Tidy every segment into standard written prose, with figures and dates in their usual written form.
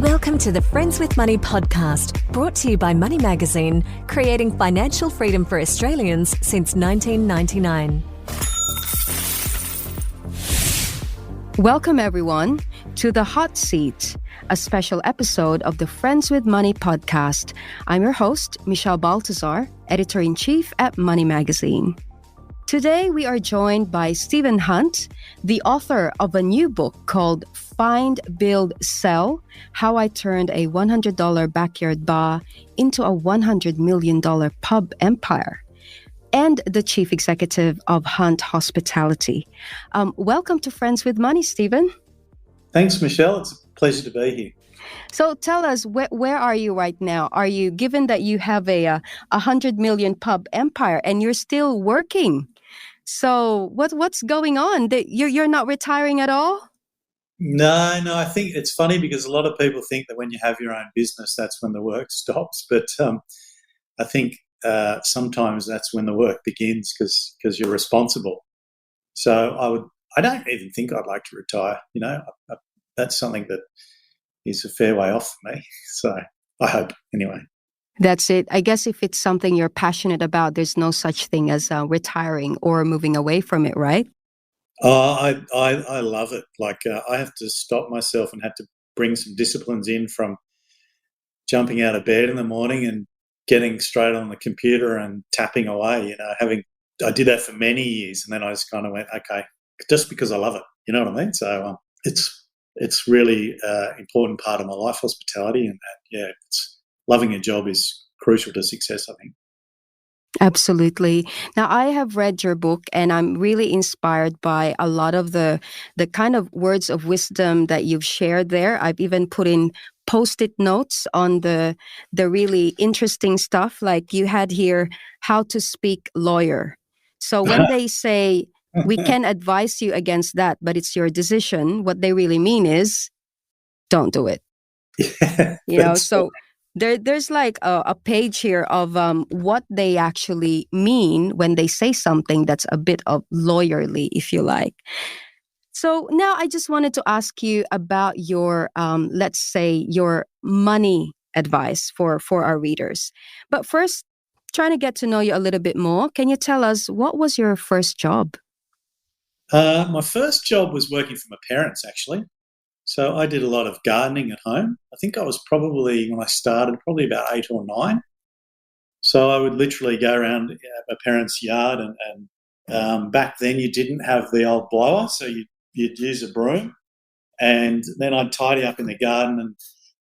Welcome to the Friends with Money podcast, brought to you by Money Magazine, creating financial freedom for Australians since 1999. Welcome, everyone, to The Hot Seat, a special episode of the Friends with Money podcast. I'm your host, Michelle Baltazar, Editor-in-Chief at Money Magazine. Today, we are joined by Stephen Hunt, the author of a new book called Find, Build, Sell: How I Turned a $100 Backyard Bar into a $100 million Pub Empire, and the Chief Executive of Hunt Hospitality. Welcome to Friends with Money, Stephen. Thanks, Michelle. It's a pleasure to be here. So tell us, where are you right now? Are you, given that you have a 100 million pub empire and you're still working? So what's going on? You're not retiring at all? No, I think it's funny because a lot of people think that when you have your own business, that's when the work stops. But I think sometimes that's when the work begins because you're responsible. So I don't even think I'd like to retire. You know, that's something that is a fair way off for me. So I hope anyway. That's it. I guess if it's something you're passionate about, there's no such thing as retiring or moving away from it, right? Oh, I love it. Like I have to stop myself and have to bring some disciplines in from jumping out of bed in the morning and getting straight on the computer and tapping away. You know, I did that for many years, and then I just kind of went, okay, just because I love it. You know what I mean? So it's really important part of my life, hospitality, and loving a job is crucial to success, I think. Absolutely. Now, I have read your book and I'm really inspired by a lot of the kind of words of wisdom that you've shared there. I've even put in Post-it notes on the really interesting stuff. Like you had here, how to speak lawyer. So when they say, we can advise you against that, but it's your decision, what they really mean is, don't do it. Yeah, you know, so there's like a page here of what they actually mean when they say something that's a bit of lawyerly, if you like. So now I just wanted to ask you about your, let's say, your money advice for our readers. But first, trying to get to know you a little bit more, can you tell us, what was your first job? My first job was working for my parents, actually. So I did a lot of gardening at home. I think I was probably, when I started, probably about 8 or 9. So I would literally go around my parents' yard and back then you didn't have the old blower, so you'd use a broom, and then I'd tidy up in the garden and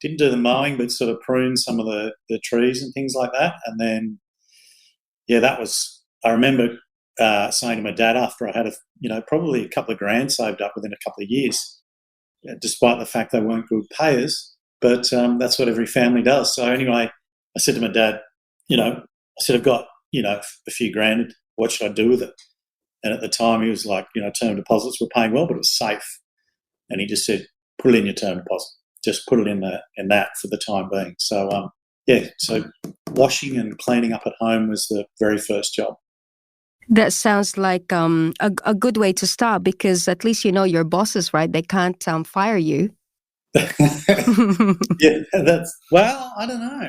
didn't do the mowing but sort of prune some of the trees and things like that. And then, I remember saying to my dad after I had probably a couple of grand saved up within a couple of years, despite the fact they weren't good payers, but that's what every family does. So anyway, I said to my dad, I've got, a few grand, what should I do with it? And at the time he was like, term deposits were paying well, but it was safe. And he just said, put it in your term deposit. Just put it in that for the time being. So, so washing and cleaning up at home was the very first job. That sounds like a good way to start, because at least your bosses, right? They can't fire you. Yeah, I don't know.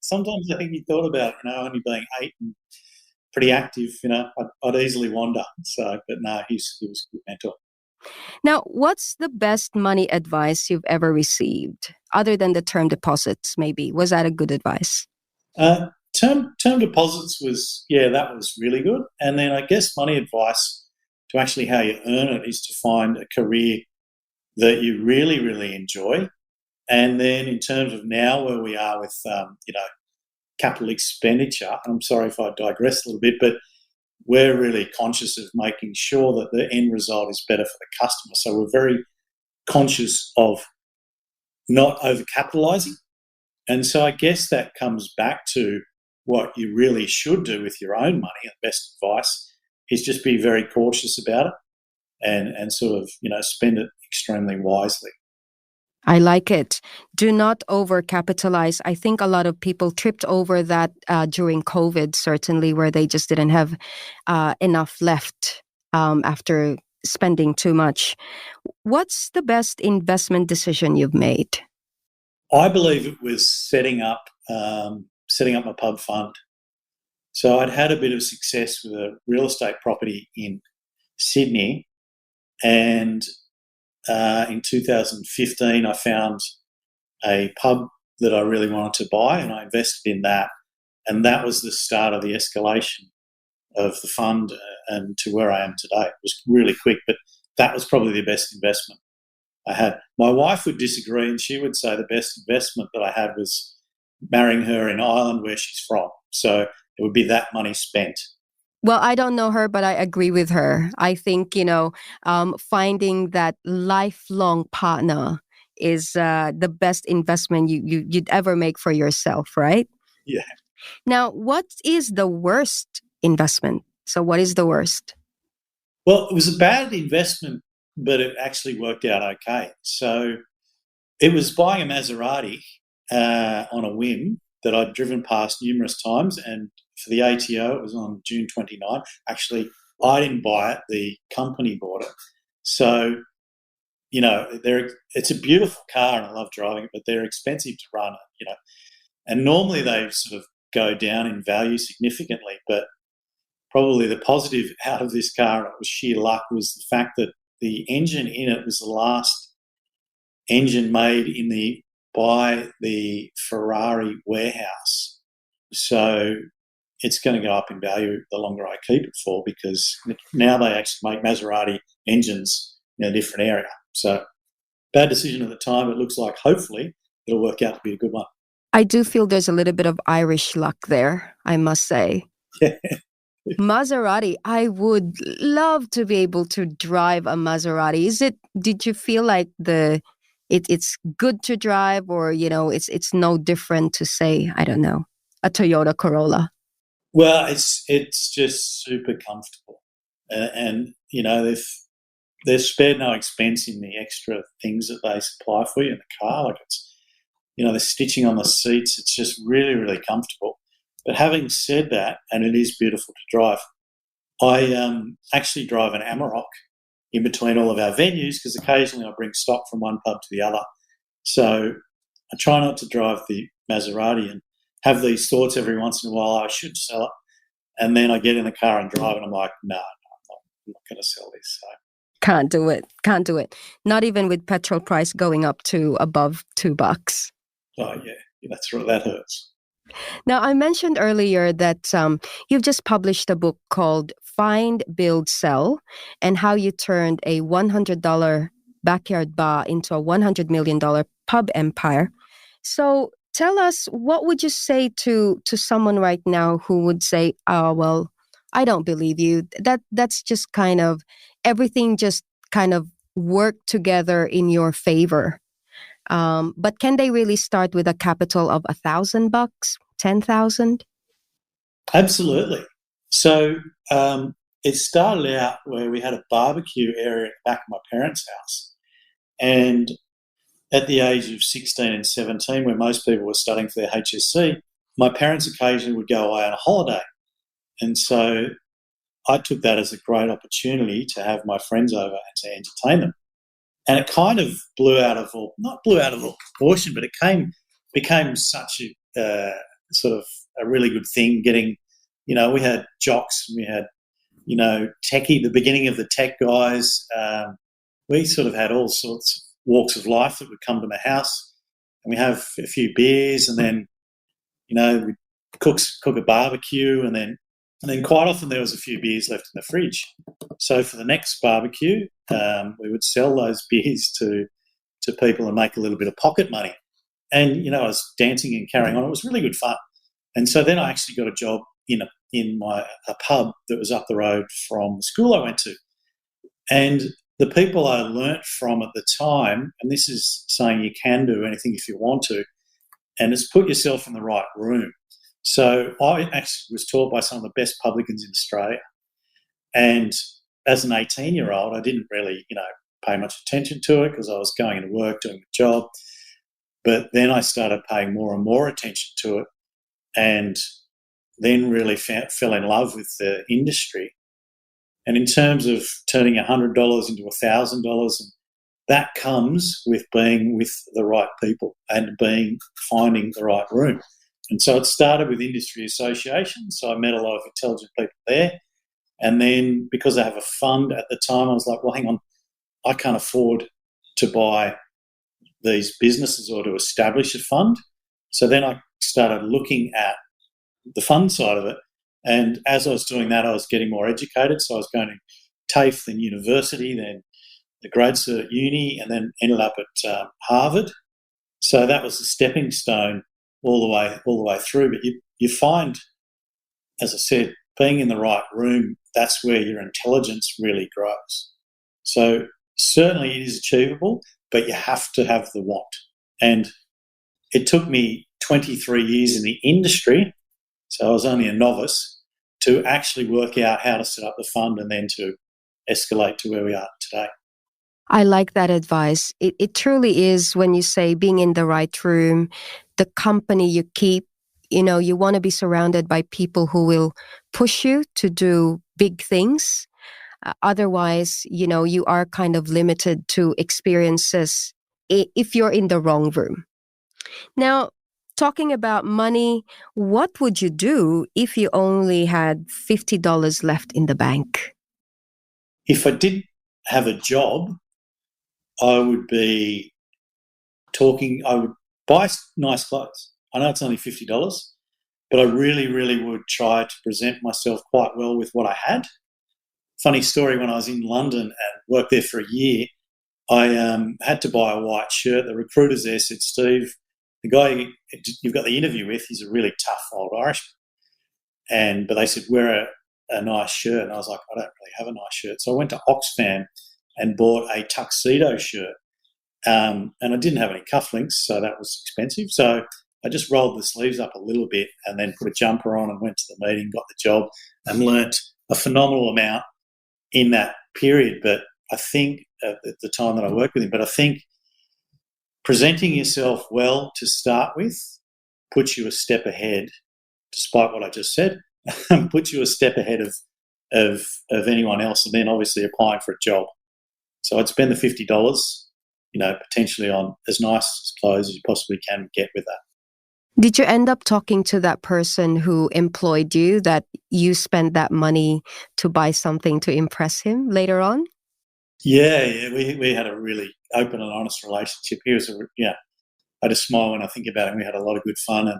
Sometimes I think he thought about, only being 8 and pretty active, I'd easily wander. So, but no, he was a good mentor. Now, what's the best money advice you've ever received, other than the term deposits, maybe? Was that a good advice? Term deposits that was really good. And then I guess money advice to actually how you earn it is to find a career that you really, really enjoy. And then in terms of now where we are with, capital expenditure, and I'm sorry if I digress a little bit, but we're really conscious of making sure that the end result is better for the customer. So we're very conscious of not overcapitalising. And so I guess that comes back to what you really should do with your own money. And the best advice is just be very cautious about it and sort of, spend it extremely wisely. I like it. Do not overcapitalize. I think a lot of people tripped over that during COVID, certainly, where they just didn't have enough left after spending too much. What's the best investment decision you've made? I believe it was setting up my pub fund. So I'd had a bit of success with a real estate property in Sydney, and in 2015 I found a pub that I really wanted to buy, and I invested in that, and that was the start of the escalation of the fund and to where I am today. It was really quick, but that was probably the best investment I had. My wife would disagree, and she would say the best investment that I had was marrying her in Ireland, where she's from. So it would be that money spent. Well, I don't know her, but I agree with her. I think, finding that lifelong partner is the best investment you'd ever make for yourself, right? Yeah. Now, what is the worst investment? So what is the worst? Well, it was a bad investment, but it actually worked out okay. So it was buying a Maserati on a whim that I'd driven past numerous times, and for the ATO, it was on June 29. Actually, I didn't buy it; the company bought it. So, it's a beautiful car, and I love driving it, but they're expensive to run. And normally they sort of go down in value significantly. But probably the positive out of this car, and it was sheer luck, was the fact that the engine in it was the last engine made by the Ferrari warehouse. So it's going to go up in value the longer I keep it for, because now they actually make Maserati engines in a different area. So bad decision at the time. It looks like hopefully it'll work out to be a good one. I do feel there's a little bit of Irish luck there, I must say. Maserati, I would love to be able to drive a Maserati. Did you feel like it's good to drive, or it's no different to, say, I don't know, a Toyota Corolla? Well, it's just super comfortable, and they've spared no expense in the extra things that they supply for you in the car. Like the stitching on the seats, it's just really, really comfortable. But having said that, and it is beautiful to drive, I actually drive an Amarok in between all of our venues, because occasionally I bring stock from one pub to the other. So I try not to drive the Maserati and have these thoughts every once in a while, I should sell it. And then I get in the car and drive, and I'm like, no, I'm not going to sell this. So. Can't do it. Not even with petrol price going up to above $2. Oh, yeah, that's right. That hurts. Now, I mentioned earlier that you've just published a book called Find, Build, Sell, and how you turned a $100 backyard bar into a $100 million pub empire. So tell us, what would you say to someone right now who would say, oh, well, I don't believe you. That's just kind of, everything just kind of worked together in your favor. But can they really start with a capital of $1,000, $10,000? Absolutely. So it started out where we had a barbecue area at the back of my parents' house, and at the age of 16 and 17, when most people were studying for their HSC, my parents occasionally would go away on a holiday, and so I took that as a great opportunity to have my friends over and to entertain them. And it kind of not blew out of all proportion, but it became such a sort of a really good thing. Getting, we had jocks, we had, techie, the beginning of the tech guys. We sort of had all sorts of walks of life that would come to my house, and we have a few beers, and then, we cook a barbecue, and then quite often there was a few beers left in the fridge. So for the next barbecue, we would sell those beers to people and make a little bit of pocket money. And, I was dancing and carrying on. It was really good fun. And so then I actually got a job in a pub that was up the road from the school I went to. And the people I learnt from at the time, and this is saying you can do anything if you want to, and it's put yourself in the right room. So I actually was taught by some of the best publicans in Australia. And as an 18-year-old, I didn't really, pay much attention to it, because I was going into work, doing the job. But then I started paying more and more attention to it, and then really fell in love with the industry. And in terms of turning $100 into $1,000, that comes with being with the right people and finding the right room. And so it started with industry associations. So I met a lot of intelligent people there. And then because I have a fund at the time, I was like, well, hang on, I can't afford to buy these businesses or to establish a fund. So then I started looking at the fund side of it. And as I was doing that, I was getting more educated. So I was going to TAFE, then university, then the grad cert at uni, and then ended up at Harvard. So that was a stepping stone all the way through. But you find, as I said, being in the right room, that's where your intelligence really grows. So certainly it is achievable, but you have to have the want. And it took me 23 years in the industry, so I was only a novice, to actually work out how to set up the fund and then to escalate to where we are today. I like that advice. It truly is, when you say being in the right room, the company you keep, you want to be surrounded by people who will push you to do big things. Otherwise, you are kind of limited to experiences if you're in the wrong room. Now, talking about money, what would you do if you only had $50 left in the bank? If I didn't have a job, I would buy nice clothes. I know it's only $50, but I really, really would try to present myself quite well with what I had. Funny story, when I was in London and worked there for a year, I had to buy a white shirt. The recruiters there said, Steve, the guy you've got the interview with, he's a really tough old Irishman. But they said, wear a nice shirt. And I was like, I don't really have a nice shirt. So I went to Oxfam and bought a tuxedo shirt. And I didn't have any cufflinks, so that was expensive. So I just rolled the sleeves up a little bit and then put a jumper on and went to the meeting, got the job, and learnt a phenomenal amount in that period. But I think at the time that I worked with him, but I think presenting yourself well to start with puts you a step ahead, despite what I just said, puts you a step ahead of anyone else, and then obviously applying for a job. So I'd spend the $50, potentially on as nice clothes as you possibly can get with that. Did you end up talking to that person who employed you, that you spent that money to buy something to impress him later on? Yeah, we had a really open and honest relationship. He was I had a smile when I think about it. We had a lot of good fun,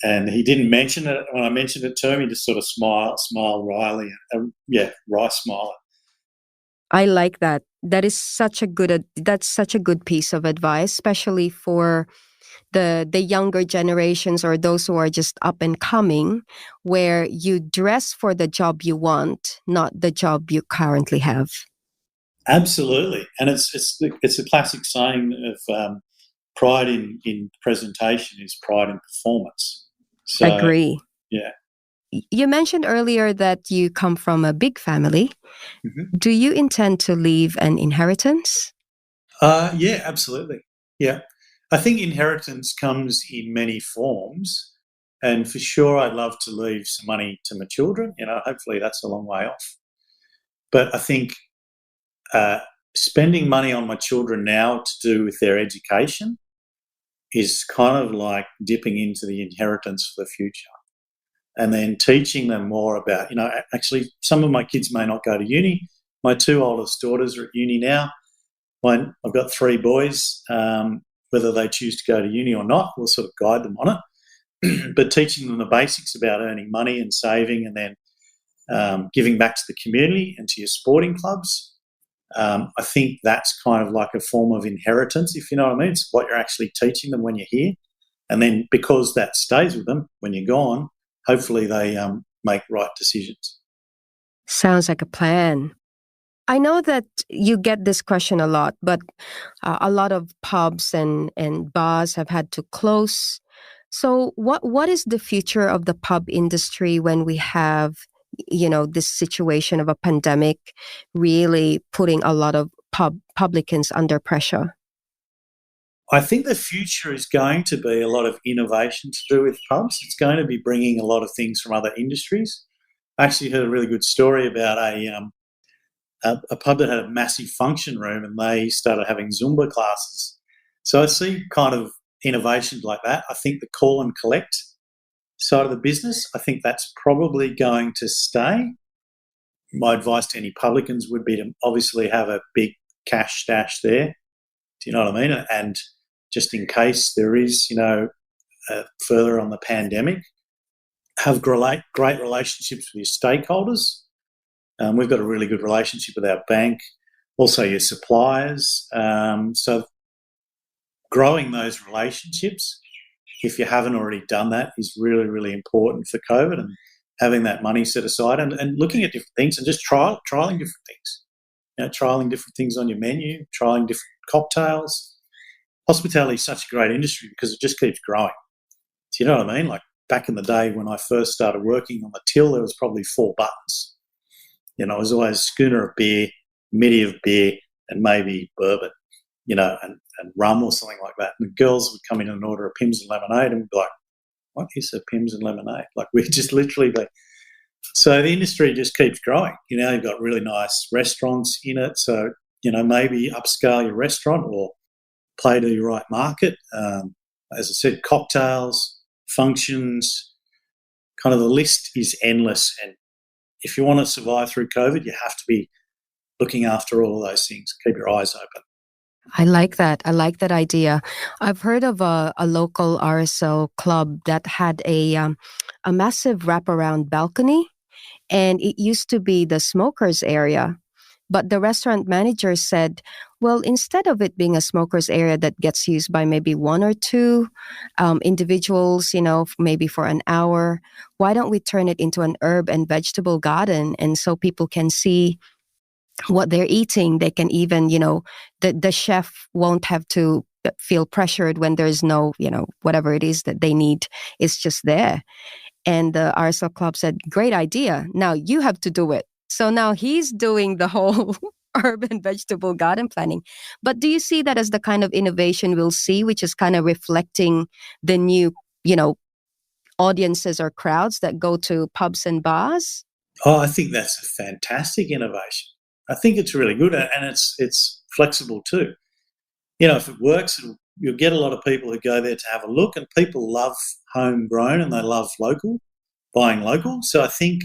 and he didn't mention it when I mentioned it to him. He just sort of smiled wryly, wry smile. I like that. That's such a good piece of advice, especially for the younger generations or those who are just up and coming, where you dress for the job you want, not the job you currently have. Absolutely, and it's a classic saying of pride in presentation is pride in performance. So, Agree. Yeah. You mentioned earlier that you come from a big family. Mm-hmm. Do you intend to leave an inheritance? Yeah, absolutely. Yeah. I think inheritance comes in many forms, and for sure I'd love to leave some money to my children. Hopefully that's a long way off. But I think spending money on my children now to do with their education is kind of like dipping into the inheritance for the future. And then teaching them more about, actually some of my kids may not go to uni. My two oldest daughters are at uni now. I've got three boys. Whether they choose to go to uni or not, we'll sort of guide them on it. But teaching them the basics about earning money and saving, and then giving back to the community and to your sporting clubs. I think that's kind of like a form of inheritance, if you know what I mean. It's what you're actually teaching them when you're here. And then because that stays with them when you're gone, hopefully they make right decisions. Sounds like a plan. I know that you get this question a lot, but a lot of pubs and bars have had to close. So what is the future of the pub industry when we have, this situation of a pandemic really putting a lot of publicans under pressure? I think the future is going to be a lot of innovation to do with pubs. It's going to be bringing a lot of things from other industries. I actually heard a really good story about a pub that had a massive function room, and they started having Zumba classes. So I see kind of innovations like that. I think the call and collect side of the business, I think that's probably going to stay. My advice to any publicans would be to obviously have a big cash stash there. Do you know what I mean? And just in case there is, further on the pandemic, have great relationships with your stakeholders. We've got a really good relationship with our bank, also your suppliers. So growing those relationships, if you haven't already done that, is really, really important for COVID, and having that money set aside and looking at different things and just trialing different things. Trialing different things on your menu, trialing different cocktails. Hospitality is such a great industry because it just keeps growing. Do you know what I mean? Like back in the day when I first started working on the till, there was probably 4 buttons. It was always schooner of beer, midi of beer, and maybe bourbon, and rum or something like that. And the girls would come in and order a Pimm's and lemonade, and we'd be like, what is a Pimm's and lemonade? Like we just literally so the industry just keeps growing. You've got really nice restaurants in it. So, maybe upscale your restaurant or play to your right market. As I said, cocktails, functions, kind of the list is endless. And if you want to survive through COVID, you have to be looking after all of those things. Keep your eyes open. I like that. I like that idea. I've heard of a local RSL club that had a massive wraparound balcony, and it used to be the smokers area. But the restaurant manager said, well, instead of it being a smokers area that gets used by maybe 1 or 2 individuals, maybe for an hour, why don't we turn it into an herb and vegetable garden? And so people can see what they're eating. They can even, the chef won't have to feel pressured when there's no, whatever it is that they need. It's just there. And the RSL club said, great idea. Now you have to do it. So now he's doing the whole herb and vegetable garden planning. But do you see that as the kind of innovation we'll see, which is kind of reflecting the new, audiences or crowds that go to pubs and bars? Oh, I think that's a fantastic innovation. I think it's really good, and it's flexible too. If it works, you'll get a lot of people who go there to have a look, and people love homegrown and they love buying local. So I think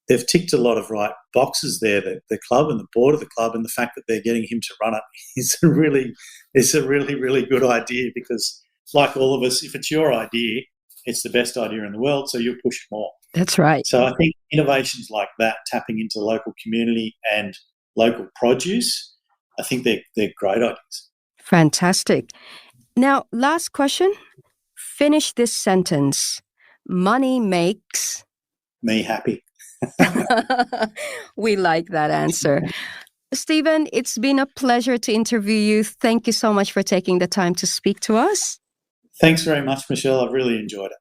they've ticked a lot of right boxes there. The club and the board of the club, and the fact that they're getting him to run it is a really, really good idea, because like all of us, if it's your idea, it's the best idea in the world, so you'll push more. That's right. So I think innovations like that, tapping into the local community and local produce, I think they're great ideas. Fantastic. Now, last question. Finish this sentence. Money makes me happy. We like that answer. Stephen, it's been a pleasure to interview you. Thank you so much for taking the time to speak to us. Thanks very much, Michelle. I've really enjoyed it.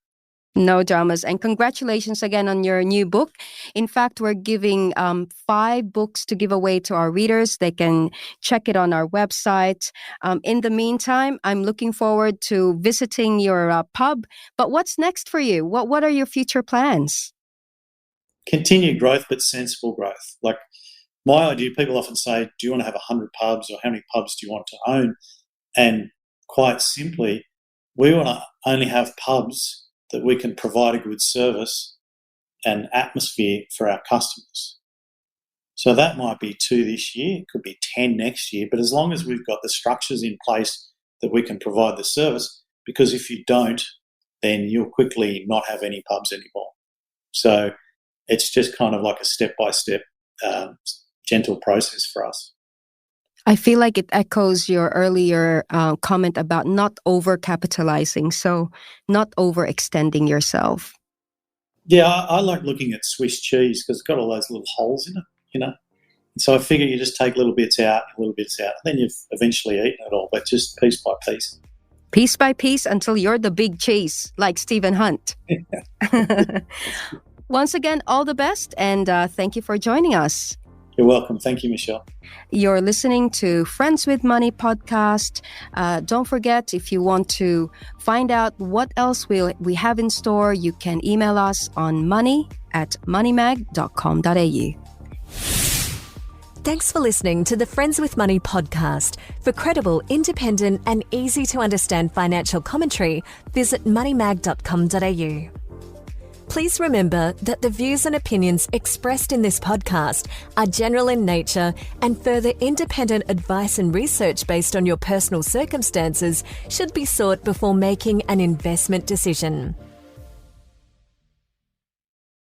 No dramas. And congratulations again on your new book. In fact, we're giving 5 books to give away to our readers. They can check it on our website. In the meantime, I'm looking forward to visiting your pub. But what's next for you? What are your future plans? Continued growth, but sensible growth. Like my idea, people often say, do you want to have 100 pubs, or how many pubs do you want to own? And quite simply, we want to only have pubs that we can provide a good service and atmosphere for our customers. So that might be 2 this year, it could be 10 next year, but as long as we've got the structures in place that we can provide the service, because if you don't, then you'll quickly not have any pubs anymore. So it's just kind of like a step-by-step gentle process for us. I feel like it echoes your earlier comment about not over-capitalizing, so not overextending yourself. Yeah, I like looking at Swiss cheese because it's got all those little holes in it, And so I figure you just take little bits out, and then you've eventually eaten it all, but just piece by piece. Piece by piece until you're the big cheese, like Stephen Hunt. Once again, all the best, and thank you for joining us. You're welcome. Thank you, Michelle. You're listening to Friends with Money podcast. Don't forget, if you want to find out what else we have in store, you can email us on money@moneymag.com.au. Thanks for listening to the Friends with Money podcast. For credible, independent and easy to understand financial commentary, visit moneymag.com.au. Please remember that the views and opinions expressed in this podcast are general in nature, and further independent advice and research based on your personal circumstances should be sought before making an investment decision.